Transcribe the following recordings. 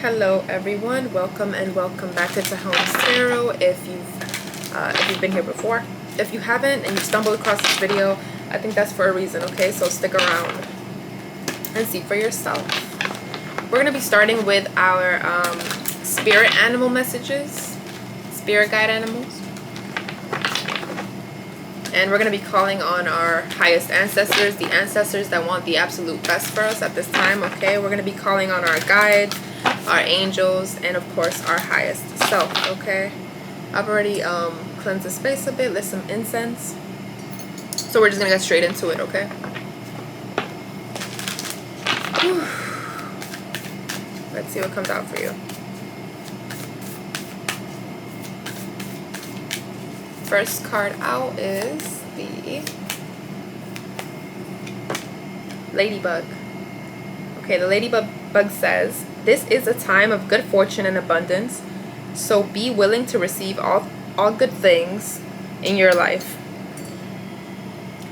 Hello everyone, welcome and welcome back to Tehomsworld. If you've been here before, if you haven't and you stumbled across this video, I think that's for a reason, okay? So stick around and see for yourself. We're gonna be starting with our spirit animal messages, spirit guide animals, and we're gonna be calling on our highest ancestors, the ancestors that want the absolute best for us at this time, okay? We're gonna be calling on our guides, our angels, and of course our highest self, okay? I've already cleansed the space a bit, lit some incense, so we're just gonna get straight into it, okay? Whew. Let's see what comes out for you. First card out is the Ladybug. Okay, the Ladybug says, "This is a time of good fortune and abundance, so be willing to receive all good things in your life."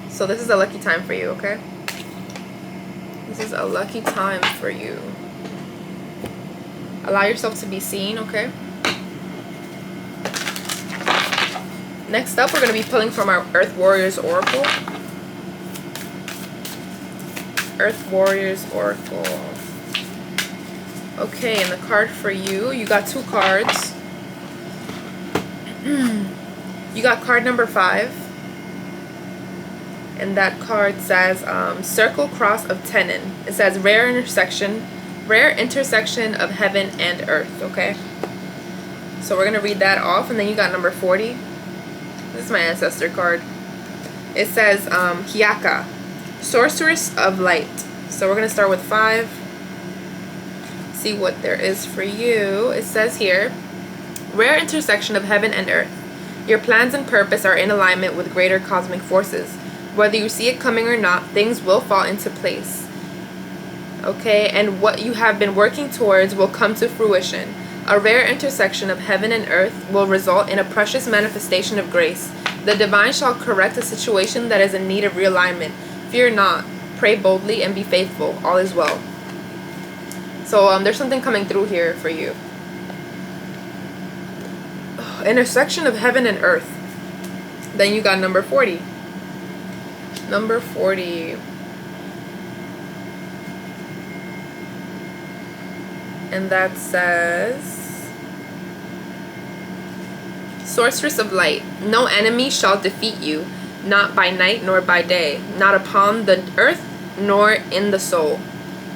So this is a lucky time for you, okay? This is a lucky time for you. Allow yourself to be seen, okay? Next up, we're going to be pulling from our Earth Warriors Oracle. Earth Warriors Oracle. Okay, and the card for you, you got two cards. You got card number 5. And that card says Circle Cross of Tenon. It says rare intersection of heaven and earth, okay? So we're going to read that off, and then you got number 40. This is my ancestor card. It says Hiaka, Sorceress of Light. So we're going to start with 5. See what there is for you. It says here, rare intersection of heaven and earth. Your plans and purpose are in alignment with greater cosmic forces. Whether you see it coming or not, things will fall into place. Okay, and what you have been working towards will come to fruition. A rare intersection of heaven and earth will result in a precious manifestation of grace. The divine shall correct a situation that is in need of realignment. Fear not, pray boldly, and be faithful. All is well. So there's something coming through here for you. Intersection of heaven and earth. Then you got number 40. Number 40. And that says, Sorceress of Light. No enemy shall defeat you, not by night nor by day, not upon the earth nor in the soul.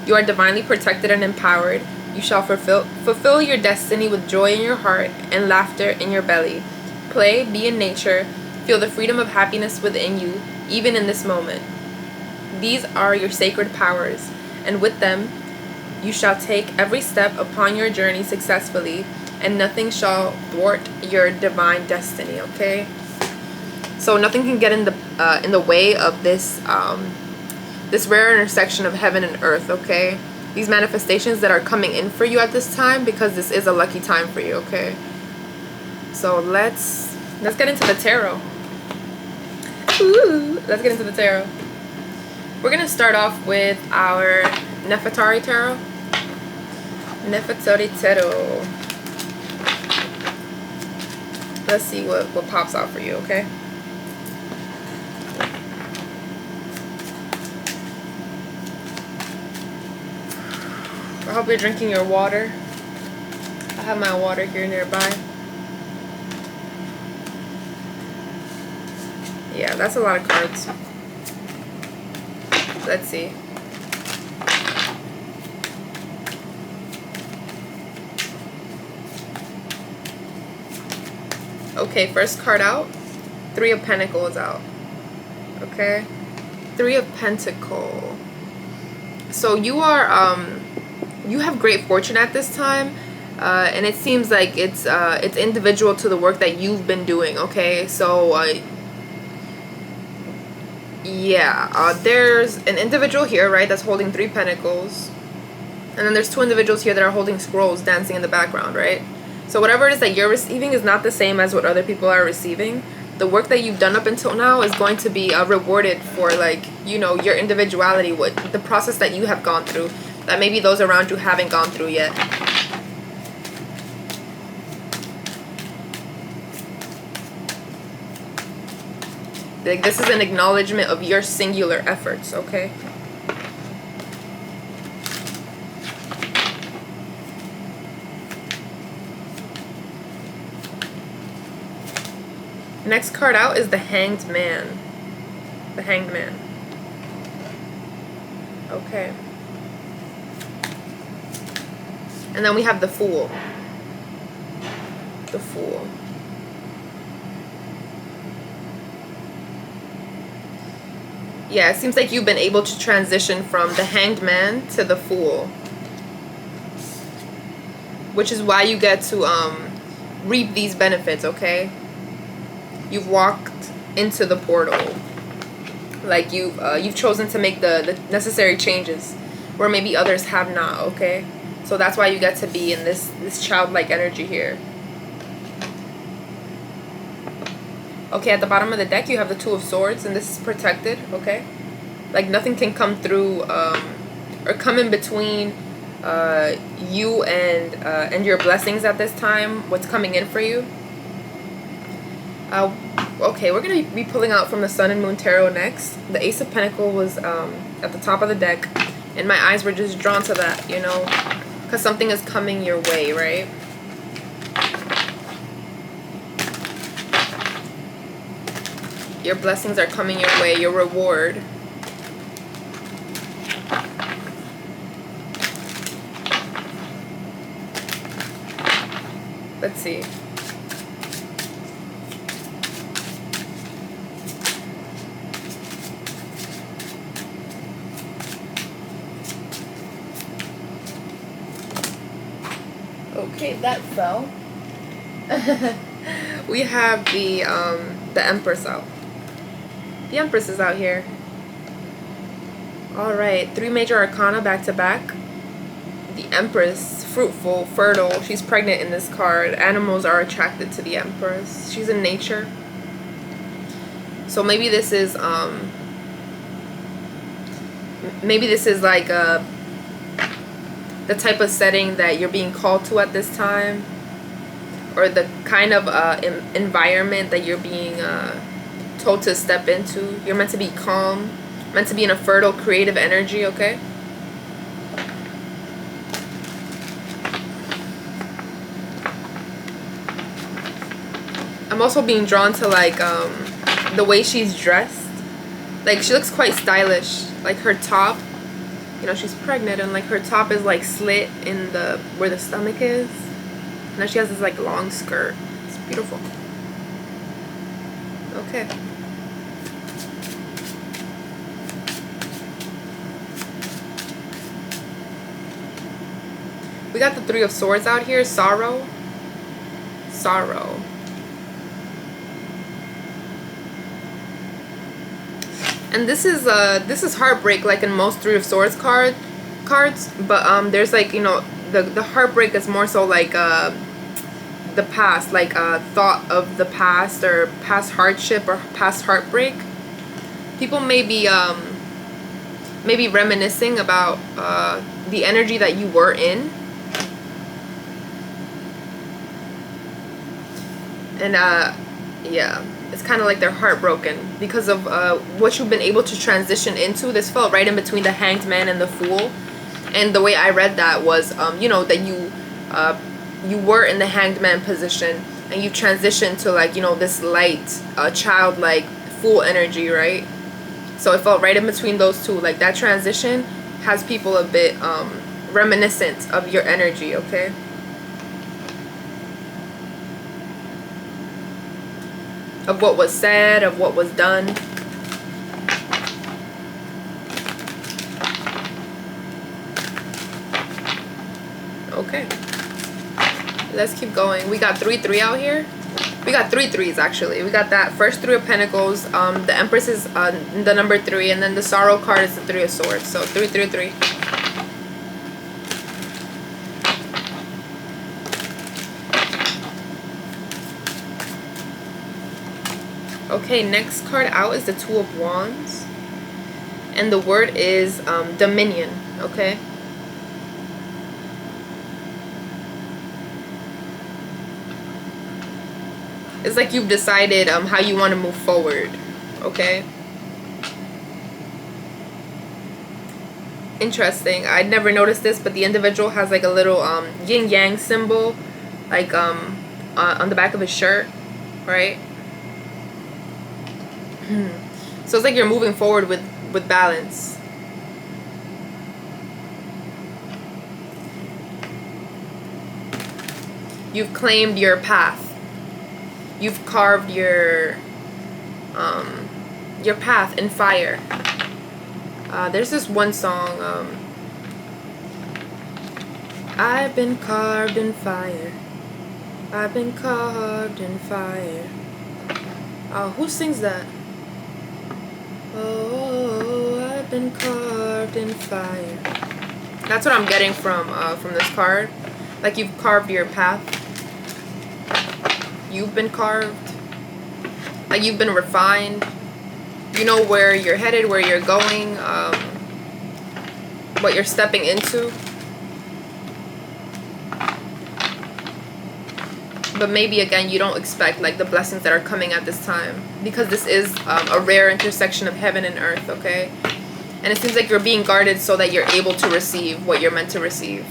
You are divinely protected and empowered. You shall fulfill your destiny with joy in your heart and laughter in your belly. Play, be in nature, feel the freedom of happiness within you, even in this moment. These are your sacred powers, and with them you shall take every step upon your journey successfully, and nothing shall thwart your divine destiny, okay? So nothing can get in the way of this this rare intersection of heaven and earth, okay? These manifestations that are coming in for you at this time, because this is a lucky time for you, okay? So let's get into the tarot. Ooh, let's get into the tarot. We're gonna start off with our Nefertari tarot. Nefertari tarot. Let's see what pops out for you, okay? I hope you're drinking your water. I have my water here nearby. Yeah, that's a lot of cards. Let's see. Okay, first card out. 3 of Pentacles out. Okay? 3 of Pentacles. So you are you have great fortune at this time, and it seems like it's individual to the work that you've been doing, okay? So yeah, there's an individual here, right, that's holding 3 pentacles, and then there's 2 individuals here that are holding scrolls dancing in the background, right? So whatever it is that you're receiving is not the same as what other people are receiving. The work that you've done up until now is going to be rewarded for, like, you know, your individuality, what the process that you have gone through that maybe those around you haven't gone through yet. Like, this is an acknowledgement of your singular efforts, okay? Next card out is the Hanged Man. The Hanged Man. Okay. And then we have the Fool. The Fool. Yeah, it seems like you've been able to transition from the Hanged Man to the Fool. Which is why you get to reap these benefits, okay? You've walked into the portal. Like, you've chosen to make the necessary changes where maybe others have not, okay? So that's why you get to be in this childlike energy here. Okay, at the bottom of the deck you have the Two of Swords, and this is protected, okay? Like, nothing can come through or come in between you and your blessings at this time, what's coming in for you. Okay, we're going to be pulling out from the Sun and Moon Tarot next. The Ace of Pentacles was at the top of the deck, and my eyes were just drawn to that, you know, because something is coming your way, right? Your blessings are coming your way, your reward. Let's see. Okay, that fell. We have the Empress out. The Empress is out here. Alright, 3 major arcana back to back. The Empress, fruitful, fertile. She's pregnant in this card. Animals are attracted to the Empress. She's in nature. So maybe this is like the type of setting that you're being called to at this time, or the kind of environment that you're being told to step into. You're meant to be calm, meant to be in a fertile, creative energy, okay? I'm also being drawn to, like, the way she's dressed. Like, she looks quite stylish. Like, her top, you know, she's pregnant, and like her top is like slit in the where the stomach is, and then she has this like long skirt. It's beautiful. Okay. We got the Three of Swords out here. Sorrow. Sorrow. And this is heartbreak, like in most Three of Swords cards, but there's, like, you know, the heartbreak is more so like the past, like thought of the past, or past hardship, or past heartbreak. People may be reminiscing about the energy that you were in, and yeah, it's kind of like they're heartbroken because of what you've been able to transition into. This felt right in between the Hanged Man and the Fool, and the way I read that was you know, that you were in the Hanged Man position, and you transitioned to, like, you know, this light childlike Fool energy, right? So it felt right in between those two. Like, that transition has people a bit reminiscent of your energy, okay? Of what was said, of what was done. Okay. Let's keep going. We got 3-3 out here. We got 3 3s actually. We got that first Three of Pentacles. The Empress is the number 3, and then the Sorrow card is the Three of Swords. So 3 3 3. Okay, next card out is the Two of Wands, and the word is dominion, okay? It's like you've decided how you want to move forward, okay? Interesting. I'd never noticed this, but the individual has like a little yin yang symbol, like on the back of his shirt, right? So it's like you're moving forward with balance. You've claimed your path. You've carved your path in fire. There's this one song, I've been carved in fire. I've been carved in fire. Who sings that? Oh, I've been carved in fire. That's what I'm getting from this card. Like you've carved your path. You've been carved. Like you've been refined. You know where you're headed, where you're going, what you're stepping into. But maybe again you don't expect like the blessings that are coming at this time, because this is a rare intersection of heaven and earth, okay? And it seems like you're being guarded so that you're able to receive what you're meant to receive.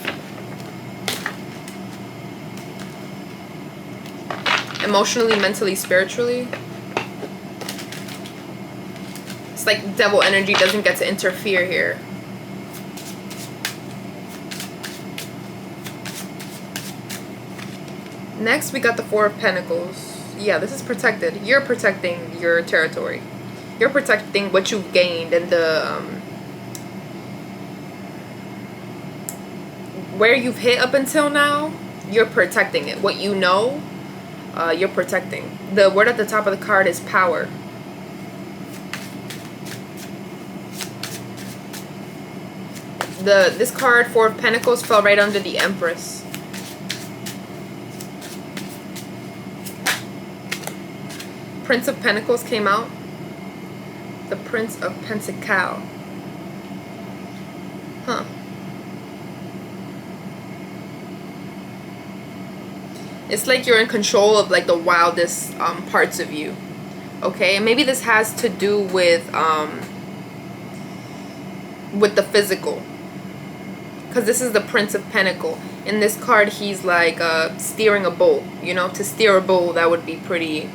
Emotionally, mentally, spiritually. It's like devil energy doesn't get to interfere here. Next, we got the Four of Pentacles. Yeah, this is protected. You're protecting your territory. You're protecting what you've gained and the where you've hit up until now. You're protecting it. What you know, you're protecting. The word at the top of the card is power. This card, Four of Pentacles, fell right under the Empress. Prince of Pentacles came out. The Prince of Pentacles. Huh. It's like you're in control of like the wildest parts of you. Okay, and maybe this has to do with the physical. Because this is the Prince of Pentacles. In this card, he's like steering a bull. You know, to steer a bull, that would be pretty,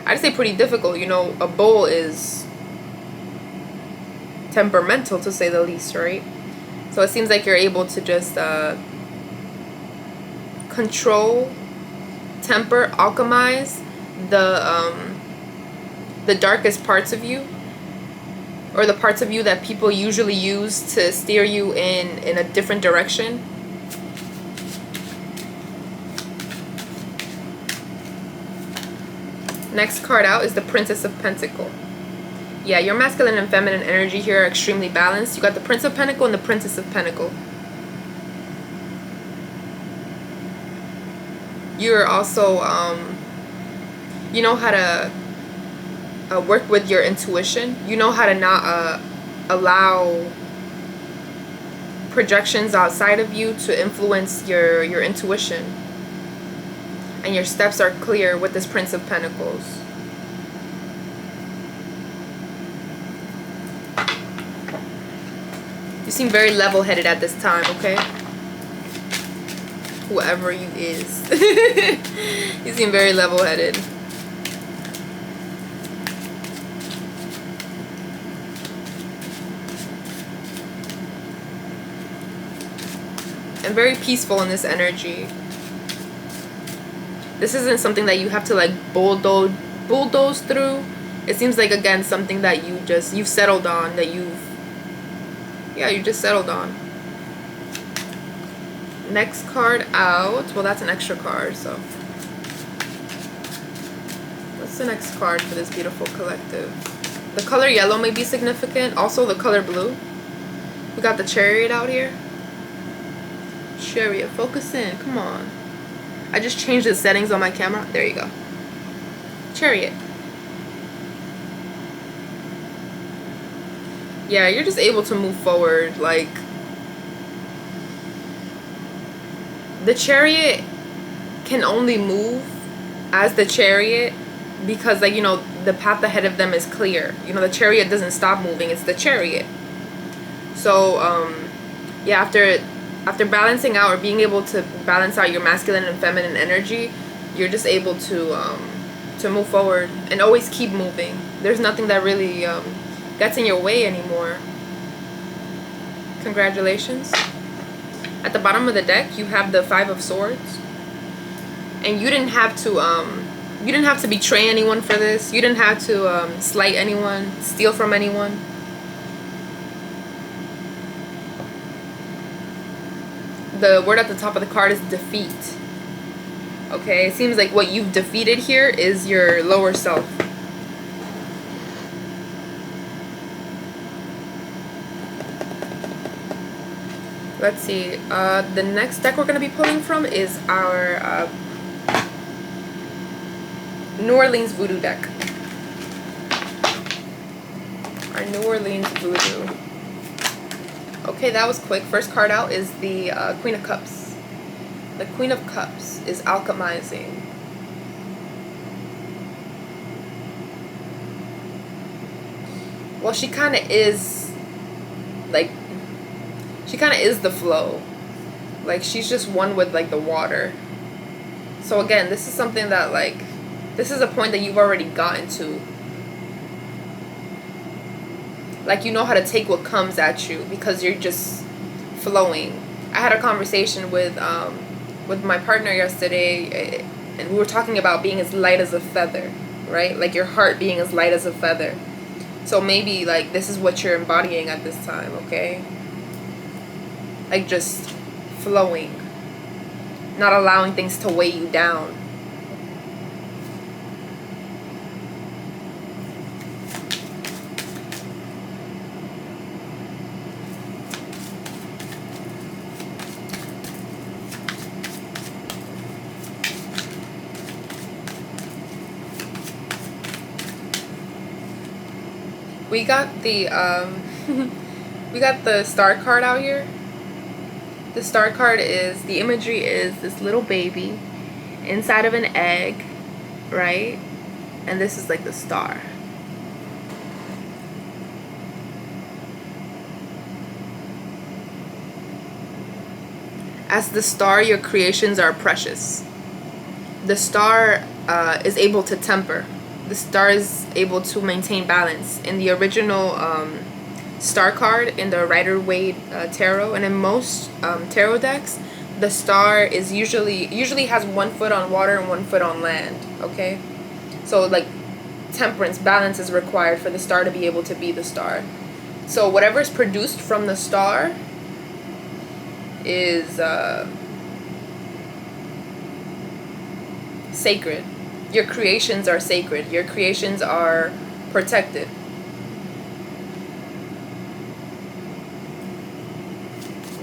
I'd say pretty difficult. You know, a bull is temperamental, to say the least, right? So it seems like you're able to just control, temper, alchemize the darkest parts of you, or the parts of you that people usually use to steer you in a different direction. Next card out is the Princess of Pentacles. Yeah, your masculine and feminine energy here are extremely balanced. You got the Prince of Pentacles and the Princess of Pentacles. You're also, you know how to work with your intuition. You know how to not allow projections outside of you to influence your intuition. And your steps are clear with this Prince of Pentacles. You seem very level-headed at this time, okay? Whoever you is. You seem very level-headed. And very peaceful in this energy. This isn't something that you have to like bulldoze through. It seems like, again, something that you've settled on, that you just settled on. Next card out. Well, that's an extra card, so. What's the next card for this beautiful collective? The color yellow may be significant. Also the color blue. We got the Chariot out here. Chariot, focus in. Come on. I just changed the settings on my camera. There you go. Chariot. Yeah, you're just able to move forward. Like, the Chariot can only move as the Chariot because, like, you know, the path ahead of them is clear. You know, the chariot doesn't stop moving, it's the chariot. So yeah, after balancing out, or being able to balance out your masculine and feminine energy, you're just able to move forward and always keep moving. There's nothing that really gets in your way anymore. Congratulations. At the bottom of the deck, you have the Five of Swords, and you didn't have to betray anyone for this. You didn't have to slight anyone, steal from anyone. The word at the top of the card is defeat. Okay, it seems like what you've defeated here is your lower self. Let's see. The next deck we're going to be pulling from is our New Orleans Voodoo deck. Our New Orleans Voodoo. Okay, that was quick. First card out is the Queen of Cups. The Queen of Cups is alchemizing. Well, she kind of is, like, she kind of is the flow. Like, she's just one with, like, the water. So, again, this is something that, like, this is a point that you've already gotten to. Like, you know how to take what comes at you because you're just flowing. I had a conversation with my partner yesterday, and we were talking about being as light as a feather, right? Like, your heart being as light as a feather. So maybe, like, this is what you're embodying at this time, okay? Like, just flowing. Not allowing things to weigh you down. We got the we got the star card out here. The star card is, the imagery is this little baby inside of an egg, right? And this is like the star. As the star, your creations are precious. The star is able to temper. The star is able to maintain balance. In the original star card in the Rider-Waite tarot, and in most tarot decks, the star is usually has 1 foot on water and 1 foot on land. Okay, so like temperance, balance is required for the star to be able to be the star. So whatever is produced from the star is sacred. Your creations are sacred. Your creations are protected.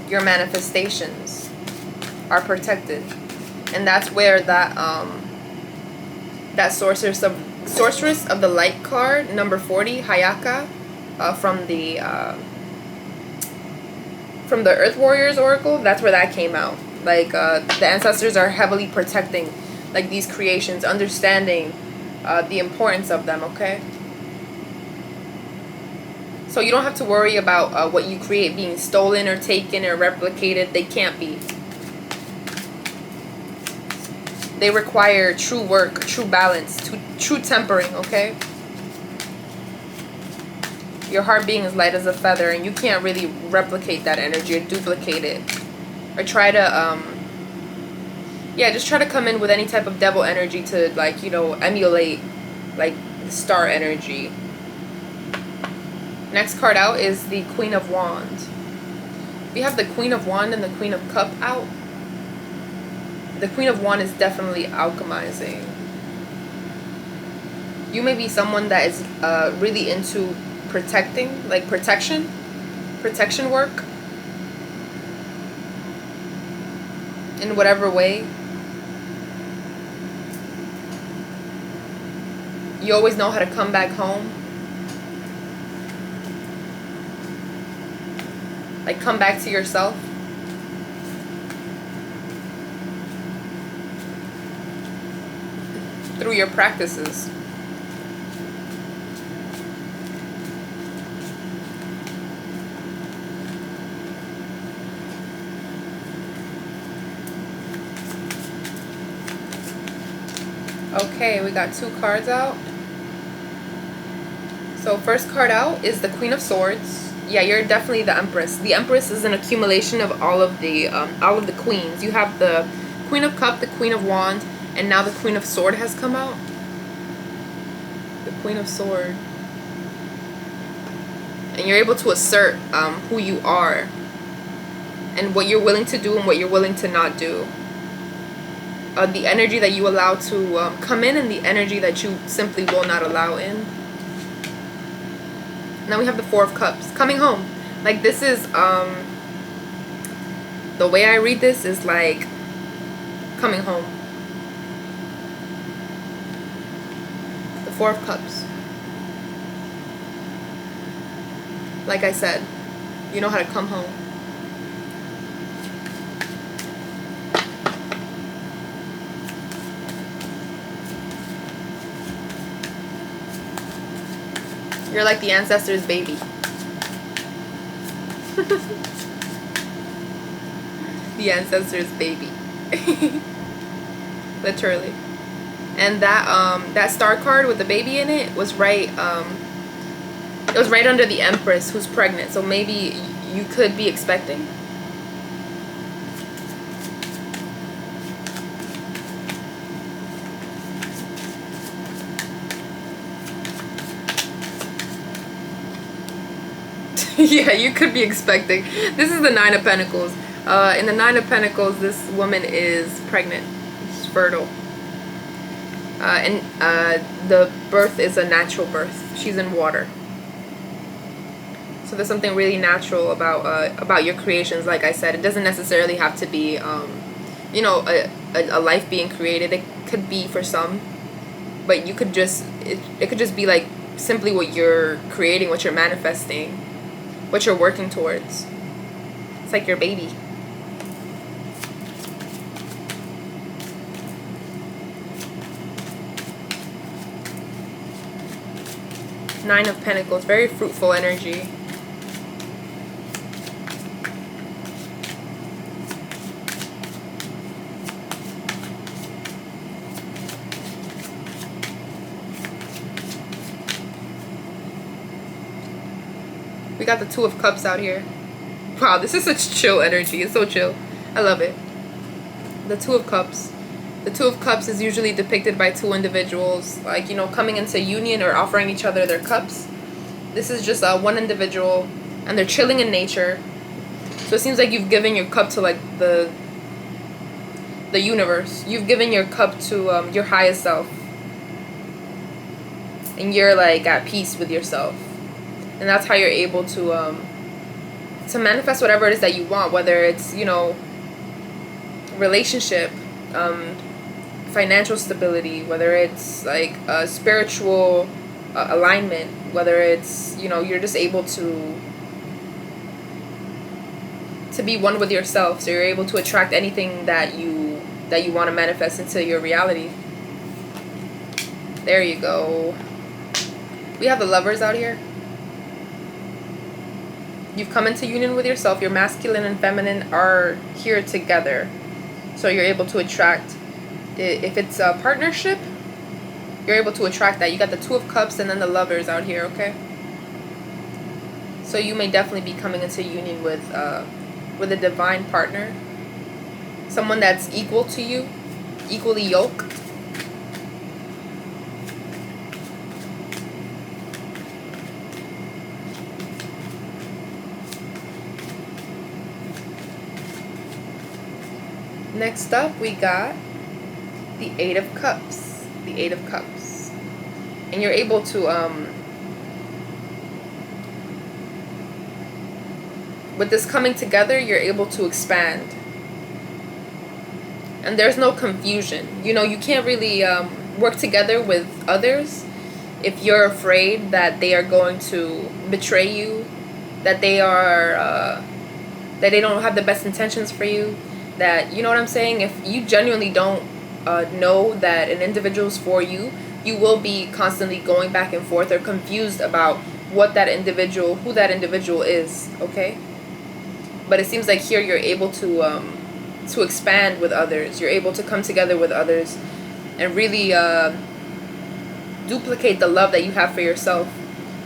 Your manifestations are protected. And that's where that that sorceress of the light card, number 40, Hayaka, from the Earth Warriors Oracle, that's where that came out. Like, the ancestors are heavily protecting, like, these creations, understanding the importance of them, okay? So you don't have to worry about what you create being stolen or taken or replicated. They can't be. They require true work, true balance, true tempering, okay? Your heart being as light as a feather, and you can't really replicate that energy or duplicate it. Or try to, yeah, just try to come in with any type of devil energy to, like, you know, emulate, like, the star energy. Next card out is the Queen of Wands. We have the Queen of Wands and the Queen of Cup out. The Queen of Wands is definitely alchemizing. You may be someone that is really into protecting, like protection work in whatever way. You always know how to come back home. Like, come back to yourself. Through your practices. Okay, we got 2 cards out. So first card out is the Queen of Swords. Yeah, you're definitely the Empress. The Empress is an accumulation of all of the queens. You have the Queen of Cup, the Queen of Wands, and now the Queen of Sword has come out. The Queen of Sword. And you're able to assert who you are and what you're willing to do and what you're willing to not do. The energy that you allow to come in and the energy that you simply will not allow in. Now we have the Four of Cups. Coming home. Like, this is, the way I read this is like coming home. The Four of Cups. Like I said, you know how to come home. You're like the ancestor's baby. The ancestor's baby. Literally. And that star card with the baby in it was right it was right under the Empress who's pregnant. So maybe you could be expecting. Yeah, you could be expecting. This is the Nine of Pentacles. In the Nine of Pentacles, this woman is pregnant. She's fertile. And the birth is a natural birth. She's in water. So there's something really natural about your creations. Like I said, it doesn't necessarily have to be, you know, a life being created. It could be for some, but you could just it could just be like simply what you're creating, what you're manifesting, what you're working towards. It's like your baby. Nine of Pentacles, very fruitful energy. We got the Two of Cups out here. Wow, this is such chill energy. It's so chill. I love it. The Two of Cups. The Two of Cups is usually depicted by two individuals, like, you know, coming into union or offering each other their cups. This is just one individual, and they're chilling in nature. So it seems like you've given your cup to, like, the universe. You've given your cup to your highest self. And you're, like, at peace with yourself. And that's how you're able to manifest whatever it is that you want, whether it's, you know, relationship, financial stability, whether it's like a spiritual alignment, whether it's, you know, you're just able to be one with yourself, so you're able to attract anything that you want to manifest into your reality. There you go. We have the Lovers out here. You've come into union with yourself. Your masculine and feminine are here together. So you're able to attract, if it's a partnership, you're able to attract that. You got the Two of Cups and then the Lovers out here, okay? So you may definitely be coming into union with a divine partner. Someone that's equal to you, equally yoked. Next up, we got the Eight of Cups. The Eight of Cups. And you're able to, with this coming together, you're able to expand. And there's no confusion. You know, you can't really work together with others if you're afraid that they are going to betray you, that they don't have the best intentions for you. That, you know what I'm saying? If you genuinely don't know that an individual's for you, you will be constantly going back and forth or confused about who that individual is, okay? But it seems like here you're able to expand with others. You're able to come together with others and really duplicate the love that you have for yourself,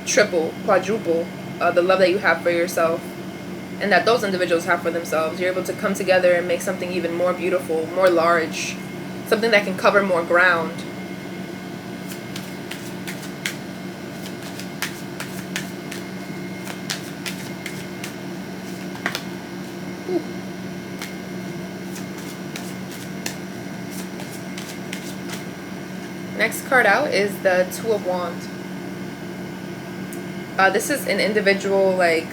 triple, quadruple the love that you have for yourself, and that those individuals have for themselves. You're able to come together and make something even more beautiful, more large, something that can cover more ground. Ooh. Next card out is the Two of Wands. This is an individual like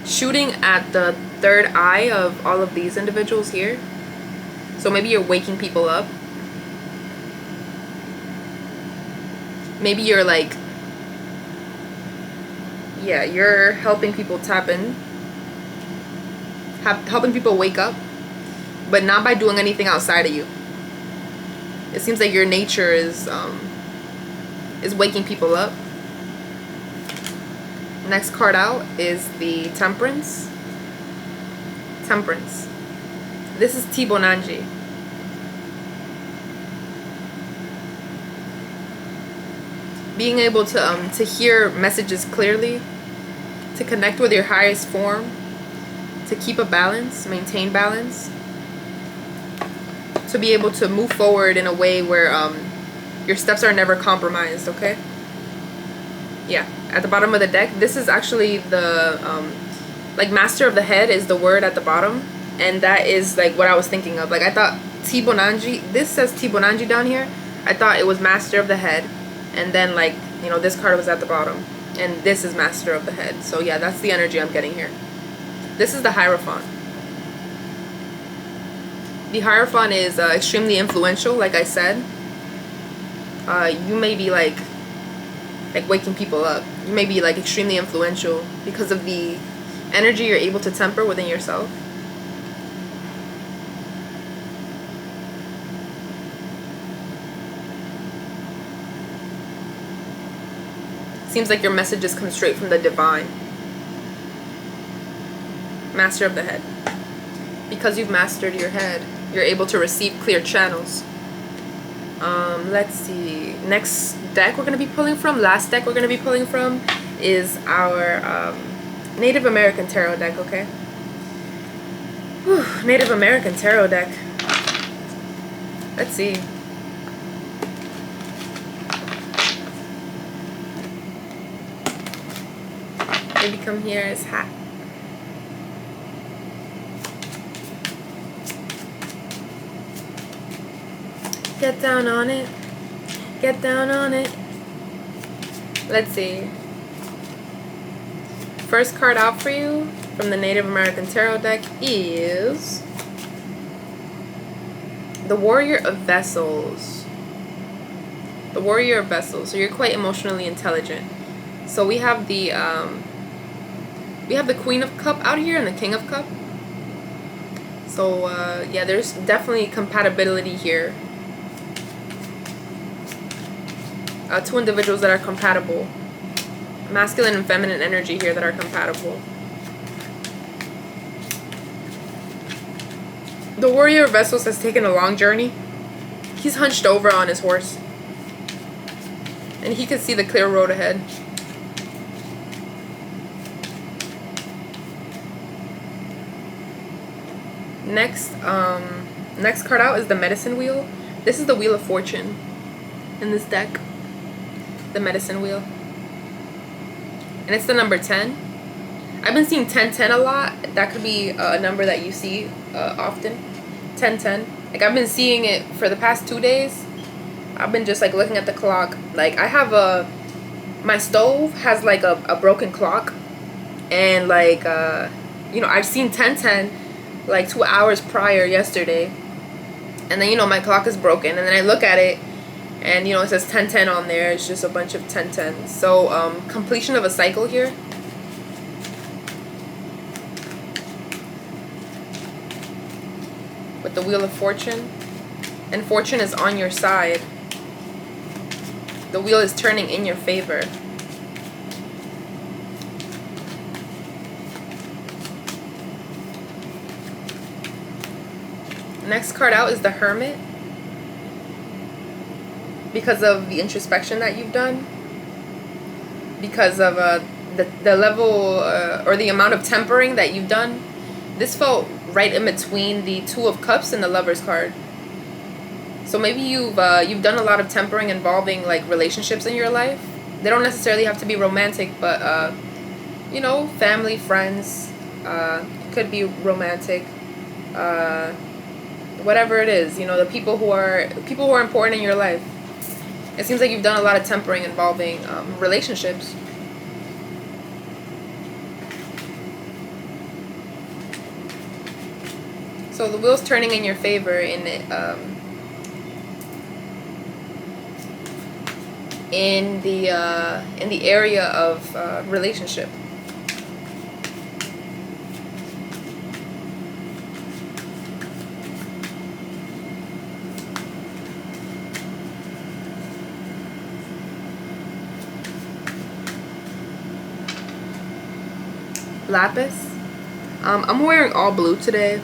shooting at the third eye of all of these individuals here. So maybe you're waking people up. Maybe you're like, yeah, you're helping people tap in, helping people wake up, but not by doing anything outside of you. It seems like your nature is waking people up. Next card out is the Temperance. Temperance. This is Tibonanji. Being able to hear messages clearly, to connect with your highest form, to keep a balance, maintain balance, to be able to move forward in a way where your steps are never compromised, okay? Yeah, at the bottom of the deck, this is actually the, like, Master of the Head is the word at the bottom, and that is, like, what I was thinking of. Like, I thought Tibonanji, this says Tibonanji down here, I thought it was Master of the Head, and then, like, you know, this card was at the bottom, and this is Master of the Head. So, yeah, that's the energy I'm getting here. This is the Hierophant. The Hierophant is extremely influential, like I said. You may be like waking people up. You may be like extremely influential because of the energy you're able to temper within yourself. Seems like your messages come straight from the divine. Master of the Head. Because you've mastered your head, you're able to receive clear channels. Let's see. Next deck we're going to be pulling from, last deck we're going to be pulling from is our Native American Tarot deck, okay? Whew, Native American Tarot deck. Let's see. Maybe come here as hat. Get down on it. Get down on it. Let's see. First card out for you from the Native American Tarot deck is the Warrior of Vessels. The Warrior of Vessels. So you're quite emotionally intelligent. So we have the Queen of Cup out here and the King of Cup. So yeah, there's definitely compatibility here. Two individuals that are compatible. Masculine and feminine energy here that are compatible. The Warrior of Vessels has taken a long journey. He's hunched over on his horse. And he can see the clear road ahead. Next card out is the Medicine Wheel. This is the Wheel of Fortune in this deck. The Medicine Wheel. And it's the number 10. I've been seeing 1010 a lot. That could be a number that you see often. 1010. Like, I've been seeing it for the past 2 days. I've been just like looking at the clock. Like, I have my stove has like a broken clock. And like, you know, I've seen 1010 like 2 hours prior yesterday. And then, you know, my clock is broken. And then I look at it. And, you know, it says 1010 on there. It's just a bunch of 1010s. So, completion of a cycle here. With the Wheel of Fortune. And fortune is on your side. The wheel is turning in your favor. Next card out is the Hermit. because of the introspection that you've done, because of the level or the amount of tempering that you've done. This felt right in between the Two of Cups and the Lover's card. So maybe you've done a lot of tempering involving like relationships in your life. They don't necessarily have to be romantic, but you know, family, friends, could be romantic, whatever it is. You know, the people who are important in your life. It seems like you've done a lot of tempering involving relationships. So the wheel's turning in your favor in the area of relationship. Lapis. I'm wearing all blue today.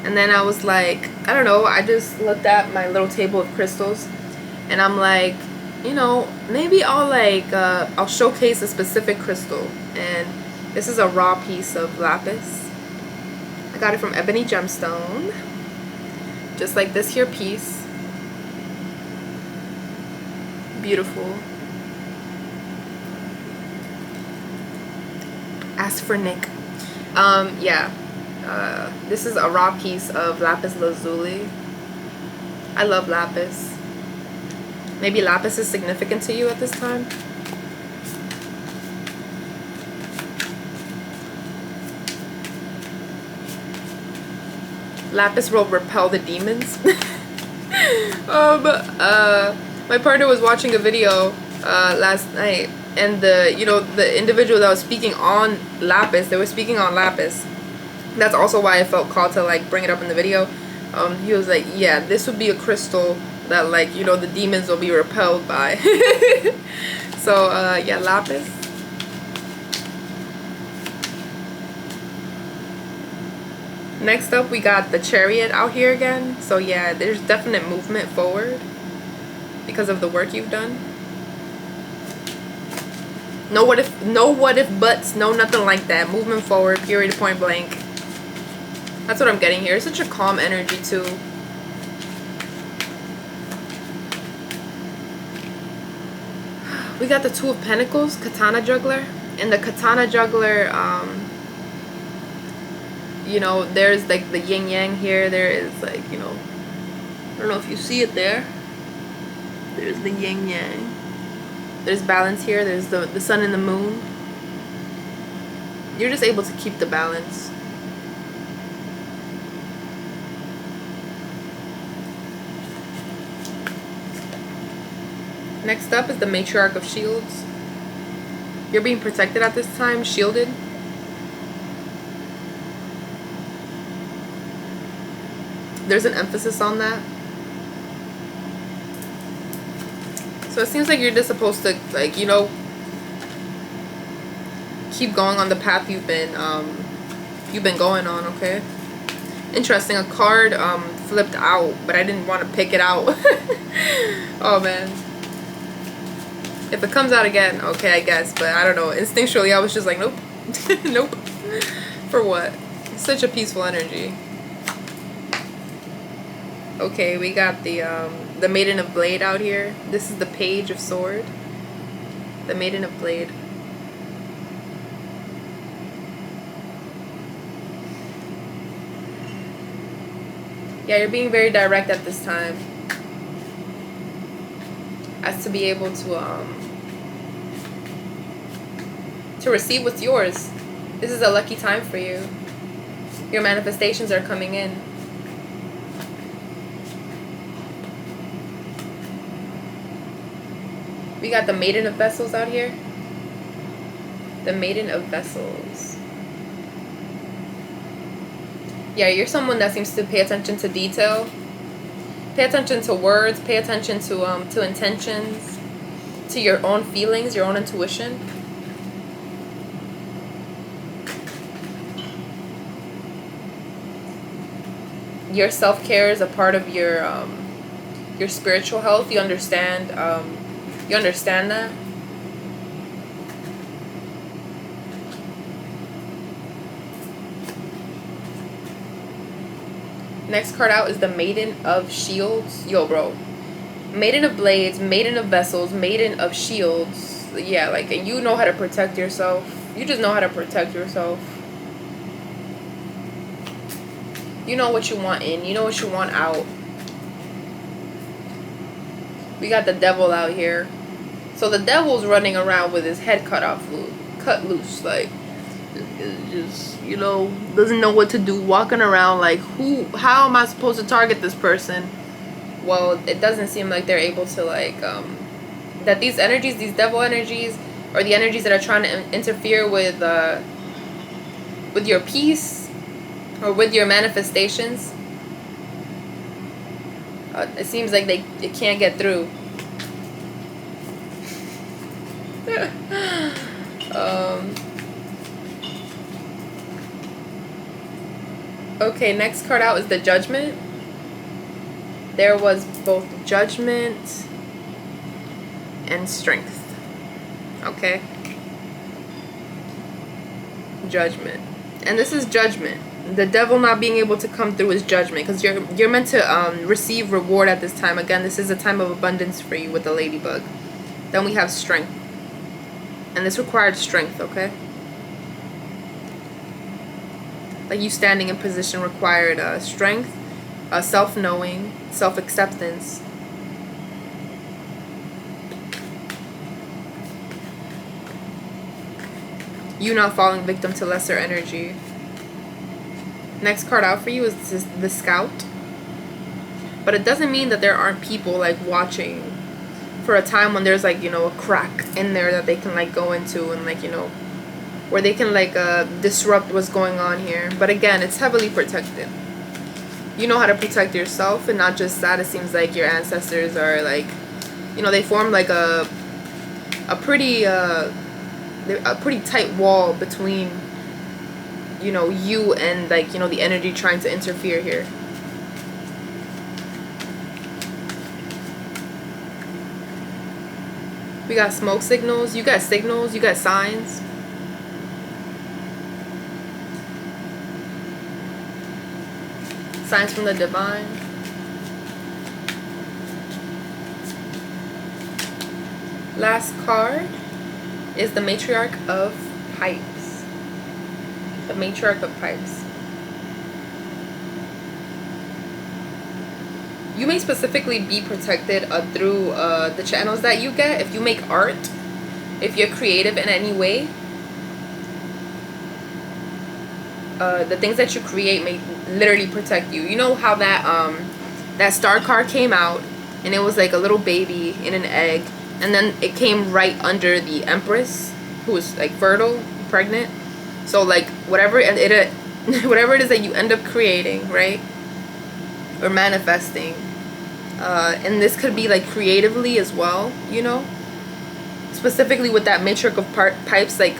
And then I was like, I don't know, I just looked at my little table of crystals and I'm like, you know, maybe I'll showcase a specific crystal. And this is a raw piece of lapis. I got it from Ebony Gemstone. Just like this here piece. Beautiful. Ask for Nick. Yeah. This is a raw piece of lapis lazuli. I love lapis. Maybe lapis is significant to you at this time. Lapis will repel the demons. My partner was watching a video last night, and the individual that was speaking on lapis, they were speaking on lapis. That's also why I felt called to like bring it up in the video. He was like, yeah, this would be a crystal that like, you know, the demons will be repelled by. So yeah, lapis. Next up we got the Chariot out here again. So yeah, there's definite movement forward because of the work you've done. No what if buts, no nothing like that. Movement forward, period, point blank. That's what I'm getting here. It's such a calm energy too. We got the Two of Pentacles, Katana Juggler. And the Katana Juggler, you know, there's like the yin yang here. There is like, you know, I don't know if you see it there. There's the yin yang. There's balance here. There's the sun and the moon. You're just able to keep the balance. Next up is the Matriarch of Shields. You're being protected at this time, shielded. There's an emphasis on that. So it seems like you're just supposed to, like, you know, keep going on the path you've been going on, okay? Interesting, a card flipped out, but I didn't want to pick it out. Oh man. If it comes out again, okay, I guess, but I don't know. Instinctually, I was just like, nope. Nope. For what? It's such a peaceful energy. Okay, we got the Maiden of Blade out here. This is the Page of Sword. The Maiden of Blade. Yeah, you're being very direct at this time. As to be able to receive what's yours. This is a lucky time for you. Your manifestations are coming in. We got the Maiden of Vessels out here. The Maiden of Vessels. Yeah, you're someone that seems to pay attention to detail. Pay attention to words. Pay attention to intentions. To your own feelings, your own intuition. Your self-care is a part of your your spiritual health. You understand that. Next card out is the Maiden of Shields. Yo, bro. Maiden of Blades, Maiden of Vessels, Maiden of Shields. Yeah, like, and you know how to protect yourself. You just know how to protect yourself. You know what you want in. You know what you want out. We got the devil out here. So the devil's running around with his head cut loose. Like, just, you know, doesn't know what to do. Walking around like, how am I supposed to target this person? Well, it doesn't seem like they're able to, like, that these energies, these devil energies, or the energies that are trying to interfere with your peace or with your manifestations, it seems like it can't get through. Okay, next card out is the Judgment. There was both Judgment and Strength. Okay? Judgment. And this is Judgment. The devil not being able to come through is Judgment, because you're meant to receive reward at this time. Again, this is a time of abundance for you with the ladybug. Then we have Strength. And this required strength, okay? Like, you standing in position required strength, self-knowing, self-acceptance. You not falling victim to lesser energy. Next card out for you is the Scout. But it doesn't mean that there aren't people, like, watching for a time when there's, like, you know, a crack in there that they can, like, go into and, like, you know, where they can, like, disrupt what's going on here. But again, it's heavily protected. You know how to protect yourself, and not just that. It seems like your ancestors are, like, you know, they form, like, a pretty tight wall between, you know, you and, like, you know, the energy trying to interfere here. We got smoke signals, you got signs. Signs from the divine. Last card is the Matriarch of Pipes. The Matriarch of Pipes. You may specifically be protected through the channels that you get. If you make art, if you're creative in any way, the things that you create may literally protect you. You know how that star card came out, and it was like a little baby in an egg, and then it came right under the Empress, who was, like, fertile, pregnant. So, like, whatever whatever it is that you end up creating, right, or manifesting, and this could be, like, creatively as well, you know, specifically with that Matriarch of Pipes, like,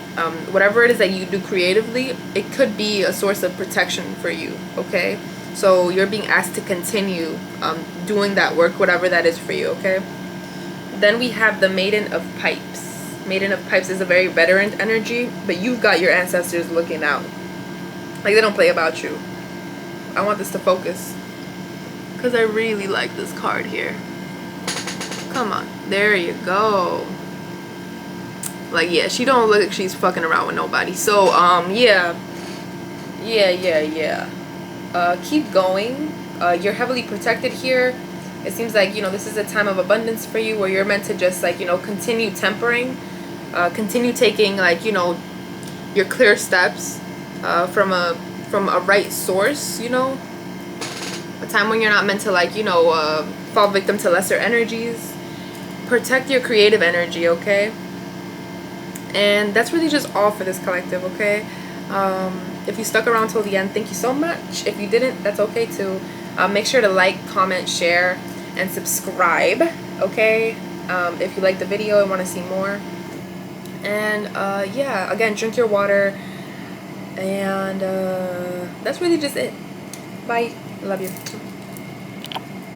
whatever it is that you do creatively, it could be a source of protection for you, okay? So you're being asked to continue doing that work, whatever that is for you, okay? Then we have the Maiden of Pipes. Maiden of Pipes is a very veteran energy, but you've got your ancestors looking out. Like, they don't play about you. I want this to focus, because I really like this card here. Come on. There you go. Like, yeah, she don't look like she's fucking around with nobody. So, yeah. Keep going. You're heavily protected here. It seems like, you know, this is a time of abundance for you, where you're meant to just, like, you know, continue tempering. Continue taking, like, you know, your clear steps from a right source, you know. A time when you're not meant to, like, you know, fall victim to lesser energies. Protect your creative energy, okay? And that's really just all for this collective, okay? If you stuck around till the end, thank you so much. If you didn't, that's okay too. Make sure to like, comment, share, and subscribe, okay? If you like the video and want to see more. And yeah, again, drink your water. And that's really just it. Bye. Love you.